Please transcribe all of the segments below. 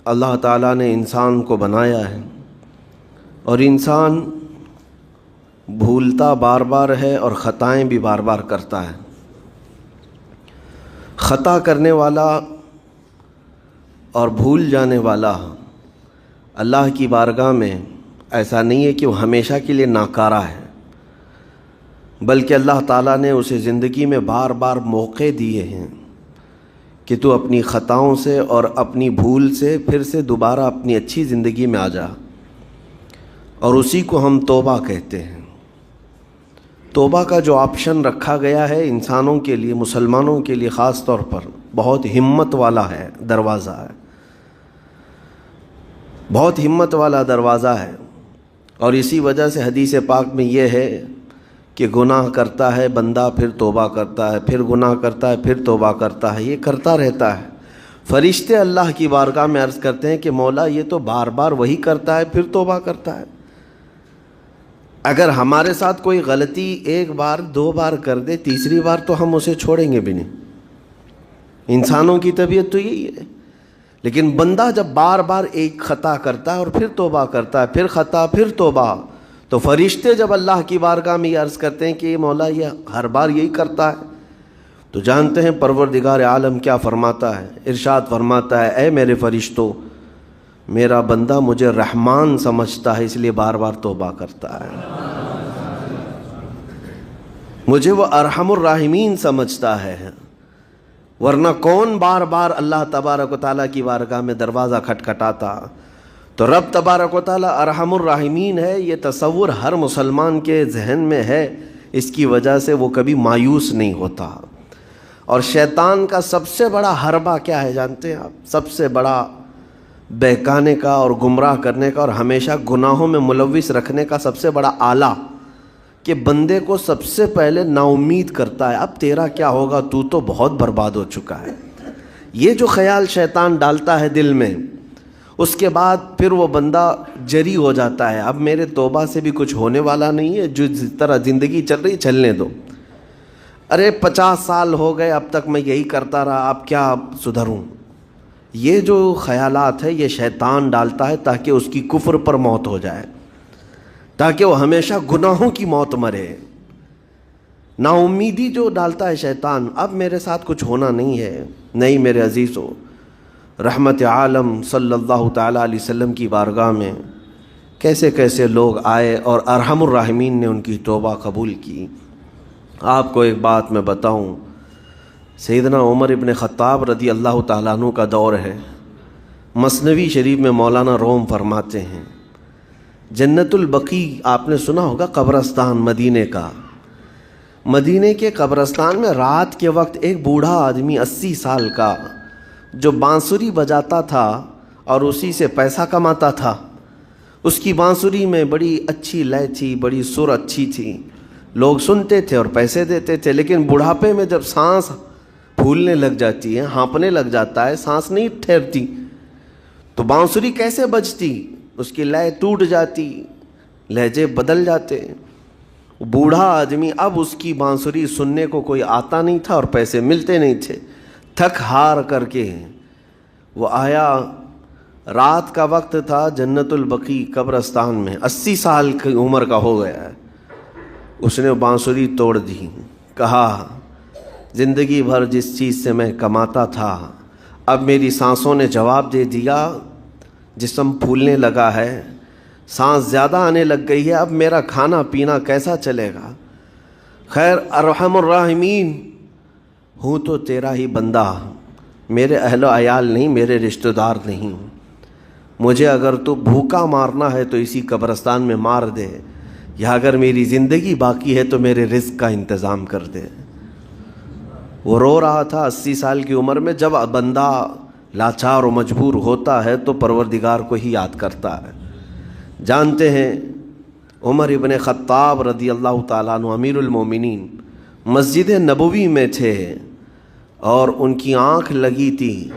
اللہ تعالیٰ نے انسان کو بنایا ہے اور انسان بھولتا بار بار ہے اور خطائیں بھی بار بار کرتا ہے۔ خطا کرنے والا اور بھول جانے والا اللہ کی بارگاہ میں ایسا نہیں ہے کہ وہ ہمیشہ کے لیے ناکارہ ہے، بلکہ اللہ تعالیٰ نے اسے زندگی میں بار بار موقع دیے ہیں کہ تو اپنی خطاؤں سے اور اپنی بھول سے پھر سے دوبارہ اپنی اچھی زندگی میں آ جا، اور اسی کو ہم توبہ کہتے ہیں۔ توبہ کا جو آپشن رکھا گیا ہے انسانوں کے لیے، مسلمانوں کے لیے خاص طور پر، بہت ہمت والا ہے دروازہ ہے، بہت ہمت والا دروازہ ہے۔ اور اسی وجہ سے حدیث پاک میں یہ ہے کہ گناہ کرتا ہے بندہ، پھر توبہ کرتا ہے، پھر گناہ کرتا ہے، پھر توبہ کرتا ہے، یہ کرتا رہتا ہے۔ فرشتے اللہ کی بارگاہ میں عرض کرتے ہیں کہ مولا یہ تو بار بار وہی کرتا ہے، پھر توبہ کرتا ہے۔ اگر ہمارے ساتھ کوئی غلطی ایک بار دو بار کر دے، تیسری بار تو ہم اسے چھوڑیں گے بھی نہیں۔ انسانوں کی طبیعت تو یہی ہے، لیکن بندہ جب بار بار ایک خطا کرتا ہے اور پھر توبہ کرتا ہے، پھر خطا پھر توبہ، تو فرشتے جب اللہ کی بارگاہ میں یہ عرض کرتے ہیں کہ یہ مولا یہ ہر بار یہی کرتا ہے، تو جانتے ہیں پروردگار عالم کیا فرماتا ہے، ارشاد فرماتا ہے اے میرے فرشتوں، میرا بندہ مجھے رحمان سمجھتا ہے اس لیے بار بار توبہ کرتا ہے، مجھے وہ ارحم الراحمین سمجھتا ہے، ورنہ کون بار بار اللہ تبارک و تعالیٰ کی بارگاہ میں دروازہ کھٹکھٹاتا۔ تو رب تبارک و تعالیٰ ارحم الراحمین ہے، یہ تصور ہر مسلمان کے ذہن میں ہے، اس کی وجہ سے وہ کبھی مایوس نہیں ہوتا۔ اور شیطان کا سب سے بڑا حربہ کیا ہے جانتے ہیں آپ؟ سب سے بڑا بہکانے کا اور گمراہ کرنے کا اور ہمیشہ گناہوں میں ملوث رکھنے کا سب سے بڑا آلہ کہ بندے کو سب سے پہلے نا امید کرتا ہے، اب تیرا کیا ہوگا، تو تو بہت برباد ہو چکا ہے۔ یہ جو خیال شیطان ڈالتا ہے دل میں، اس کے بعد پھر وہ بندہ جری ہو جاتا ہے، اب میرے توبہ سے بھی کچھ ہونے والا نہیں ہے، جو جس طرح زندگی چل رہی چلنے دو، ارے 50 سال ہو گئے اب تک میں یہی کرتا رہا، اب کیا سدھروں۔ یہ جو خیالات ہے یہ شیطان ڈالتا ہے تاکہ اس کی کفر پر موت ہو جائے، تاکہ وہ ہمیشہ گناہوں کی موت مرے۔ نا امیدی جو ڈالتا ہے شیطان، اب میرے ساتھ کچھ ہونا نہیں ہے۔ نہیں میرے عزیزو، رحمت عالم صلی اللہ تعالیٰ علیہ وسلم کی بارگاہ میں کیسے کیسے لوگ آئے اور ارحم الراحمین نے ان کی توبہ قبول کی۔ آپ کو ایک بات میں بتاؤں، سیدنا عمر ابن خطاب رضی اللہ تعالیٰ عنہ کا دور ہے، مثنوی شریف میں مولانا روم فرماتے ہیں جنت البقیع آپ نے سنا ہوگا، قبرستان مدینے کا، مدینے کے قبرستان میں رات کے وقت ایک بوڑھا آدمی 80 سال کا جو بانسری بجاتا تھا اور اسی سے پیسہ کماتا تھا، اس کی بانسری میں بڑی اچھی لے تھی، بڑی سر اچھی تھی، لوگ سنتے تھے اور پیسے دیتے تھے، لیکن بڑھاپے میں جب سانس پھولنے لگ جاتی ہے، ہانپنے لگ جاتا ہے، سانس نہیں ٹھہرتی، تو بانسری کیسے بجتی؟ اس کی لے ٹوٹ جاتی، لہجے بدل جاتے۔ بوڑھا آدمی، اب اس کی بانسری سننے کو کوئی آتا نہیں تھا اور پیسے ملتے نہیں تھے، تھک ہار کر کے وہ آیا، رات کا وقت تھا، جنت البقیع قبرستان میں، 80 سال کی عمر کا ہو گیا ہے، اس نے بانسری توڑ دی، کہا زندگی بھر جس چیز سے میں کماتا تھا اب میری سانسوں نے جواب دے دیا، جسم پھولنے لگا ہے، سانس زیادہ آنے لگ گئی ہے، اب میرا کھانا پینا کیسا چلے گا؟ خیر ارحم الراحمین ہوں تو تیرا ہی بندہ، میرے اہل و عیال نہیں، میرے رشتہ دار نہیں، مجھے اگر تو بھوکا مارنا ہے تو اسی قبرستان میں مار دے، یا اگر میری زندگی باقی ہے تو میرے رزق کا انتظام کر دے۔ وہ رو رہا تھا 80 سال کی عمر میں۔ جب بندہ لاچار و مجبور ہوتا ہے تو پروردگار کو ہی یاد کرتا ہے۔ جانتے ہیں عمر ابن خطاب رضی اللہ تعالیٰ عنہ امیر المومنین مسجد نبوی میں تھے اور ان کی آنکھ لگی تھی،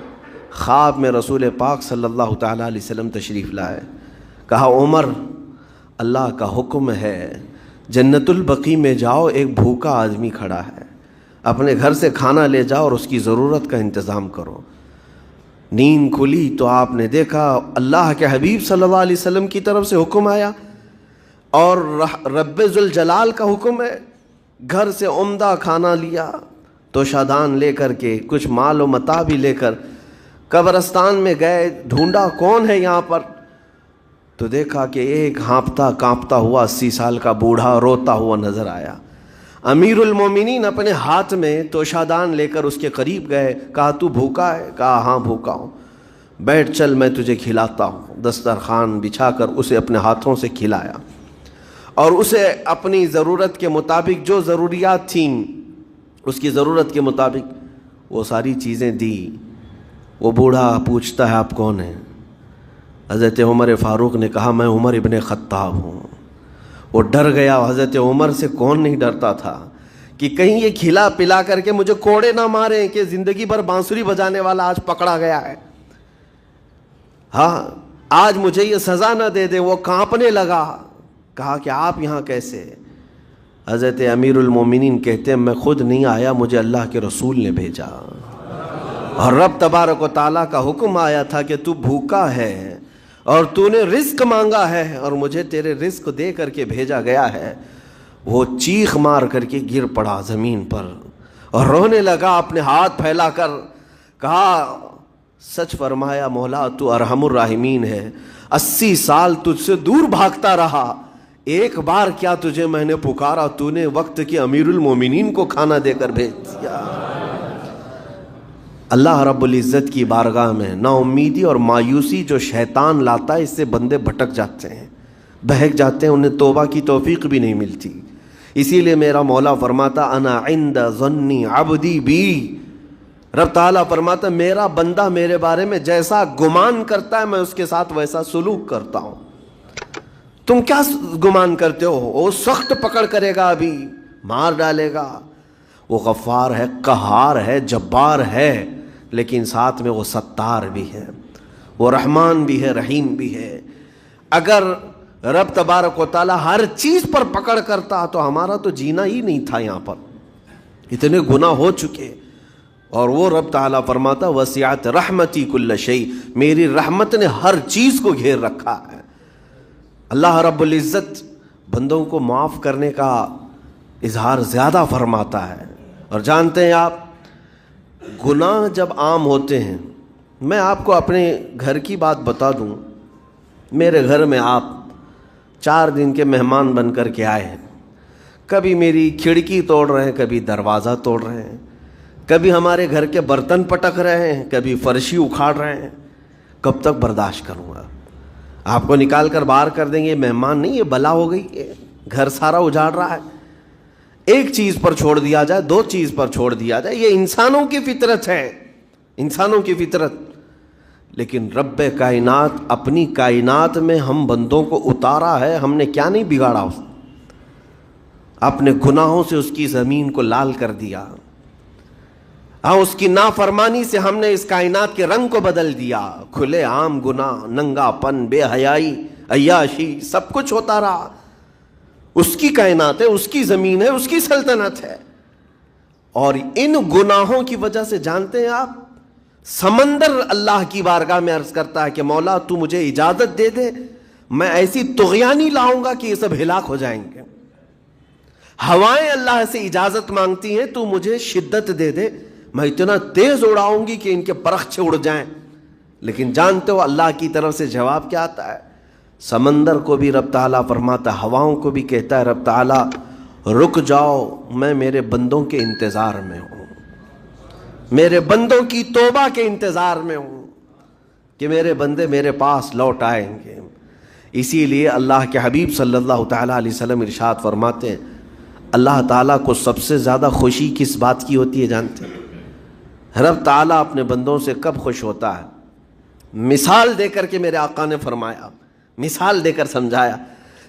خواب میں رسول پاک صلی اللہ تعالیٰ علیہ وسلم تشریف لائے، کہا عمر اللہ کا حکم ہے جنت البقیع میں جاؤ، ایک بھوکا آدمی کھڑا ہے، اپنے گھر سے کھانا لے جاؤ اور اس کی ضرورت کا انتظام کرو۔ نیند کھلی تو آپ نے دیکھا اللہ کے حبیب صلی اللہ علیہ وسلم کی طرف سے حکم آیا اور رب ذوالجلال کا حکم ہے. گھر سے عمدہ کھانا لیا تو شادان لے کر کے کچھ مال و متاع بھی لے کر قبرستان میں گئے. ڈھونڈا کون ہے یہاں پر, تو دیکھا کہ ایک ہانپتا کانپتا ہوا 80 سال کا بوڑھا روتا ہوا نظر آیا. امیر المومنین اپنے ہاتھ میں توشادان لے کر اس کے قریب گئے. کہا تو بھوکا ہے؟ کہا ہاں بھوکا ہوں. بیٹھ چل میں تجھے کھلاتا ہوں. دسترخوان بچھا کر اسے اپنے ہاتھوں سے کھلایا اور اسے اپنی ضرورت کے مطابق جو ضروریات تھیں اس کی ضرورت کے مطابق وہ ساری چیزیں دی. وہ بوڑھا پوچھتا ہے آپ کون ہیں؟ حضرت عمر فاروق نے کہا میں عمر ابن خطاب ہوں. وہ ڈر گیا. حضرت عمر سے کون نہیں ڈرتا تھا کہ کہیں یہ کھلا پلا کر کے مجھے کوڑے نہ ماریں کہ زندگی بھر بانسری بجانے والا آج پکڑا گیا ہے, ہاں آج مجھے یہ سزا نہ دے دے. وہ کانپنے لگا. کہا کہ آپ یہاں کیسے؟ حضرت امیر المومنین کہتے ہیں میں خود نہیں آیا, مجھے اللہ کے رسول نے بھیجا اور رب تبارک و تعالیٰ کا حکم آیا تھا کہ تو بھوکا ہے اور تو نے رزق مانگا ہے اور مجھے تیرے رزق دے کر کے بھیجا گیا ہے. وہ چیخ مار کر کے گر پڑا زمین پر اور رونے لگا اپنے ہاتھ پھیلا کر. کہا سچ فرمایا مولا تو ارحم الراحمین ہے. 80 سال تجھ سے دور بھاگتا رہا, ایک بار کیا تجھے میں نے پکارا, تو نے وقت کے امیر المومنین کو کھانا دے کر بھیج دیا. اللہ رب العزت کی بارگاہ میں نا امیدی اور مایوسی جو شیطان لاتا ہے اس سے بندے بھٹک جاتے ہیں, بہک جاتے ہیں, انہیں توبہ کی توفیق بھی نہیں ملتی. اسی لیے میرا مولا فرماتا انا عند ظن عبدی بی. رب تعالیٰ فرماتا میرا بندہ میرے بارے میں جیسا گمان کرتا ہے میں اس کے ساتھ ویسا سلوک کرتا ہوں. تم کیا گمان کرتے ہو؟ وہ سخت پکڑ کرے گا, ابھی مار ڈالے گا. وہ غفار ہے, قہار ہے, جبار ہے, لیکن ساتھ میں وہ ستار بھی ہے, وہ رحمان بھی ہے, رحیم بھی ہے. اگر رب تبارک و تعالیٰ ہر چیز پر پکڑ کرتا تو ہمارا تو جینا ہی نہیں تھا. یہاں پر اتنے گناہ ہو چکے. اور وہ رب تعالیٰ فرماتا وسعت رحمتی کل شیء, میری رحمت نے ہر چیز کو گھیر رکھا ہے. اللہ رب العزت بندوں کو معاف کرنے کا اظہار زیادہ فرماتا ہے. اور جانتے ہیں آپ گناہ جب عام ہوتے ہیں, میں آپ کو اپنے گھر کی بات بتا دوں. میرے گھر میں آپ 4 دن کے مہمان بن کر کے آئے ہیں. کبھی میری کھڑکی توڑ رہے ہیں, کبھی دروازہ توڑ رہے ہیں, کبھی ہمارے گھر کے برتن پٹک رہے ہیں, کبھی فرشی اکھاڑ رہے ہیں. کب تک برداشت کروں گا؟ آپ کو نکال کر باہر کر دیں گے. مہمان نہیں, یہ بلا ہو گئی, گھر سارا اجاڑ رہا ہے. ایک چیز پر چھوڑ دیا جائے, 2 چیز پر چھوڑ دیا جائے, یہ انسانوں کی فطرت ہے, انسانوں کی فطرت. لیکن رب کائنات اپنی کائنات میں ہم بندوں کو اتارا ہے, ہم نے کیا نہیں بگاڑا اس اپنے گناہوں سے اس کی زمین کو لال کر دیا. ہاں اس کی نافرمانی سے ہم نے اس کائنات کے رنگ کو بدل دیا. کھلے عام گناہ, ننگا پن, بے حیائی, عیاشی, سب کچھ ہوتا رہا. اس کی کائنات ہے, اس کی زمین ہے, اس کی سلطنت ہے. اور ان گناہوں کی وجہ سے جانتے ہیں آپ سمندر اللہ کی بارگاہ میں عرض کرتا ہے کہ مولا تو مجھے اجازت دے دے, میں ایسی طغیانی لاؤں گا کہ یہ سب ہلاک ہو جائیں گے. ہوائیں اللہ سے اجازت مانگتی ہیں, تو مجھے شدت دے دے, میں اتنا تیز اڑاؤں گی کہ ان کے پرخچے اڑ جائیں. لیکن جانتے ہو اللہ کی طرف سے جواب کیا آتا ہے؟ سمندر کو بھی رب تعالیٰ فرماتا, ہواؤں کو بھی کہتا ہے رب تعالیٰ رک جاؤ, میں میرے بندوں کے انتظار میں ہوں, میرے بندوں کی توبہ کے انتظار میں ہوں کہ میرے بندے میرے پاس لوٹ آئیں گے. اسی لیے اللہ کے حبیب صلی اللہ تعالیٰ علیہ وسلم ارشاد فرماتے ہیں اللہ تعالیٰ کو سب سے زیادہ خوشی کس بات کی ہوتی ہے جانتے ہیں؟ رب تعالیٰ اپنے بندوں سے کب خوش ہوتا ہے؟ مثال دے کر کے میرے آقا نے فرمایا, مثال دے کر سمجھایا.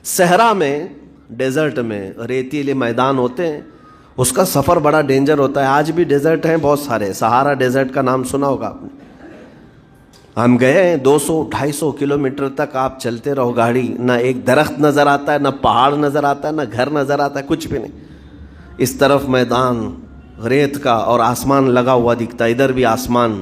صحرا میں, ڈیزرٹ میں ریتیلے میدان ہوتے ہیں, اس کا سفر بڑا ڈینجر ہوتا ہے. آج بھی ڈیزرٹ ہیں بہت سارے, سہارا ڈیزرٹ کا نام سنا ہوگا آپ نے. ہم گئے ہیں 200-250 کلومیٹر تک آپ چلتے رہو گاڑی, نہ ایک درخت نظر آتا ہے, نہ پہاڑ نظر آتا ہے, نہ گھر نظر آتا ہے, کچھ بھی نہیں. اس طرف میدان ریت کا اور آسمان لگا ہوا دکھتا ہے, ادھر بھی آسمان.